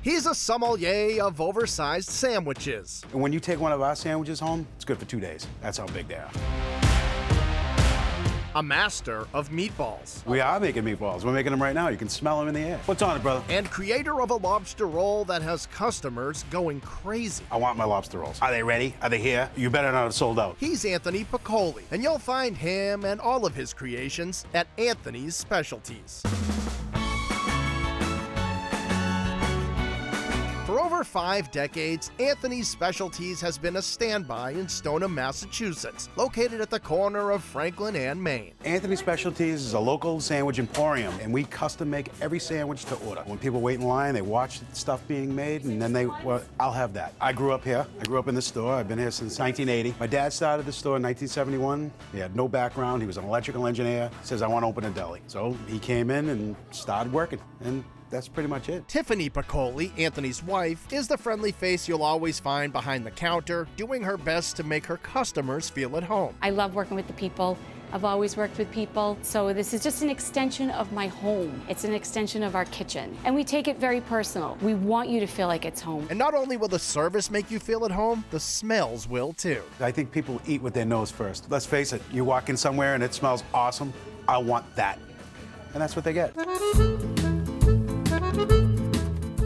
He's a sommelier of oversized sandwiches. And when you take one of our sandwiches home, it's good for 2 days. That's how big they are. A master of meatballs. We are making meatballs. We're making them right now. You can smell them in the air. What's on it, brother? And creator of a lobster roll that has customers going crazy. I want my lobster rolls. Are they ready? Are they here? You better not have sold out. He's Anthony Piccoli, and you'll find him and all of his creations at Anthony's Specialties. For over 5 decades, Anthony's Specialties has been a standby in Stoneham, Massachusetts, located at the corner of Franklin and Main. Anthony's Specialties is a local sandwich emporium, and we custom make every sandwich to order. When people wait in line, they watch the stuff being made, and then well, I'll have that. I grew up here. I grew up in this store. I've been here since 1980. My dad started the store in 1971. He had no background. He was an electrical engineer. He says, I want to open a deli. So he came in and started working, and that's pretty much it. Tiffany Piccoli, Anthony's wife, is the friendly face you'll always find behind the counter, doing her best to make her customers feel at home. I love working with the people. I've always worked with people, so this is just an extension of my home. It's an extension of our kitchen, and we take it very personal. We want you to feel like it's home. And not only will the service make you feel at home, the smells will too. I think people eat with their nose first. Let's face it, you walk in somewhere and it smells awesome. I want that. And that's what they get.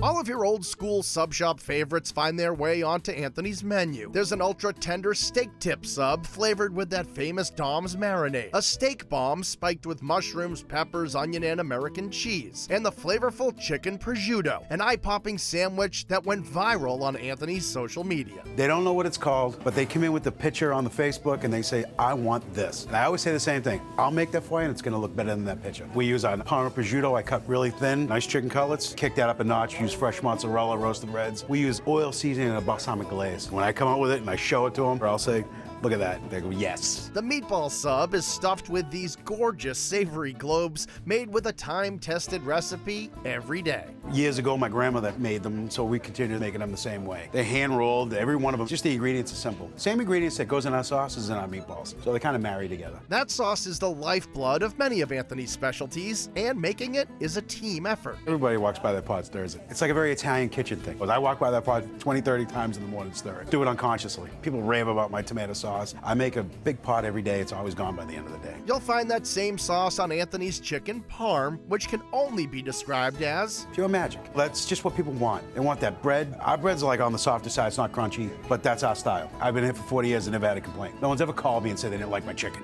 All of your old school sub shop favorites find their way onto Anthony's menu. There's an ultra tender steak tip sub flavored with that famous Dom's marinade, a steak bomb spiked with mushrooms, peppers, onion, and American cheese, and the flavorful chicken prosciutto, an eye-popping sandwich that went viral on Anthony's social media. They don't know what it's called, but they come in with the picture on the Facebook and they say, I want this. And I always say the same thing. I'll make that for you and it's gonna look better than that picture. We use our Parma prosciutto. I cut really thin, nice chicken cutlets, kick that up a notch, use fresh mozzarella, roasted reds. We use oil seasoning and a balsamic glaze. When I come out with it and I show it to them, or I'll say, look at that. They go, yes. The meatball sub is stuffed with these gorgeous savory globes made with a time-tested recipe every day. Years ago, my grandmother made them, so we continue making them the same way. They're hand-rolled, every one of them. Just the ingredients are simple. Same ingredients that goes in our sauces and our meatballs, so they kind of marry together. That sauce is the lifeblood of many of Anthony's specialties, and making it is a team effort. Everybody walks by that pot, stirs it. It's like a very Italian kitchen thing. I walk by that pot 20, 30 times in the morning, stir it. Do it unconsciously. People rave about my tomato sauce. I make a big pot every day. It's always gone by the end of the day. You'll find that same sauce on Anthony's chicken parm, which can only be described as pure magic. That's just what people want. They want that bread. Our bread's like on the softer side. It's not crunchy, but that's our style. I've been here for 40 years and never had a complaint. No one's ever called me and said they didn't like my chicken.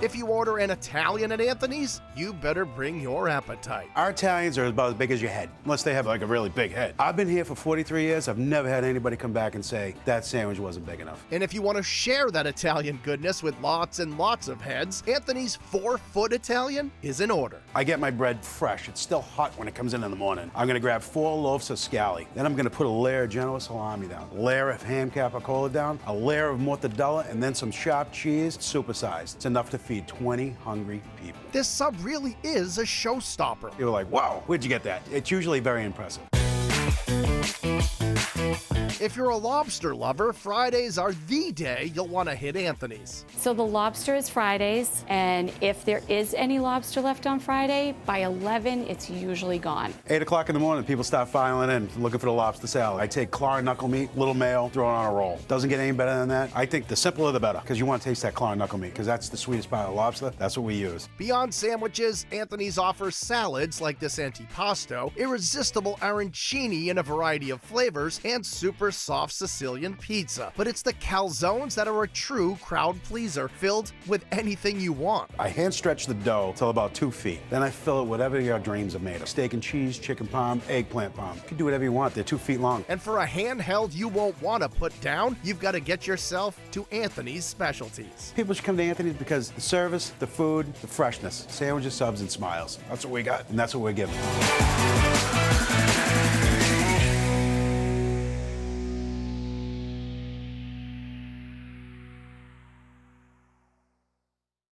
If you order an Italian at Anthony's, you better bring your appetite. Our Italians are about as big as your head, unless they have like a really big head. I've been here for 43 years. I've never had anybody come back and say, that sandwich wasn't big enough. And if you want to share that Italian goodness with lots and lots of heads, Anthony's 4-foot Italian is in order. I get my bread fresh. It's still hot when it comes in the morning. I'm gonna grab 4 loaves of scalli. Then I'm gonna put a layer of Genoa salami down, a layer of ham capicola down, a layer of mortadella, and then some sharp cheese, supersized. It's enough to feed 20 hungry people. This sub really is a showstopper. You're like, wow, where'd you get that? It's usually very impressive. If you're a lobster lover, Fridays are the day you'll want to hit Anthony's. So the lobster is Fridays, and if there is any lobster left on Friday, by 11, it's usually gone. 8 o'clock in the morning, people start filing in, looking for the lobster salad. I take claw and knuckle meat, little mayo, throw it on a roll. Doesn't get any better than that. I think the simpler the better, because you want to taste that claw and knuckle meat, because that's the sweetest part of lobster. That's what we use. Beyond sandwiches, Anthony's offers salads like this antipasto, irresistible arancini in a variety of flavors, and super soft Sicilian pizza. But it's the calzones that are a true crowd pleaser, filled with anything you want. I hand stretch the dough till about 2 feet. Then I fill it whatever your dreams are made of. Steak and cheese, chicken parm, eggplant parm. You can do whatever you want. They're 2 feet long. And for a handheld you won't want to put down, you've got to get yourself to Anthony's Specialties. People should come to Anthony's because the service, the food, the freshness, sandwiches, subs, and smiles. That's what we got, and that's what we're giving.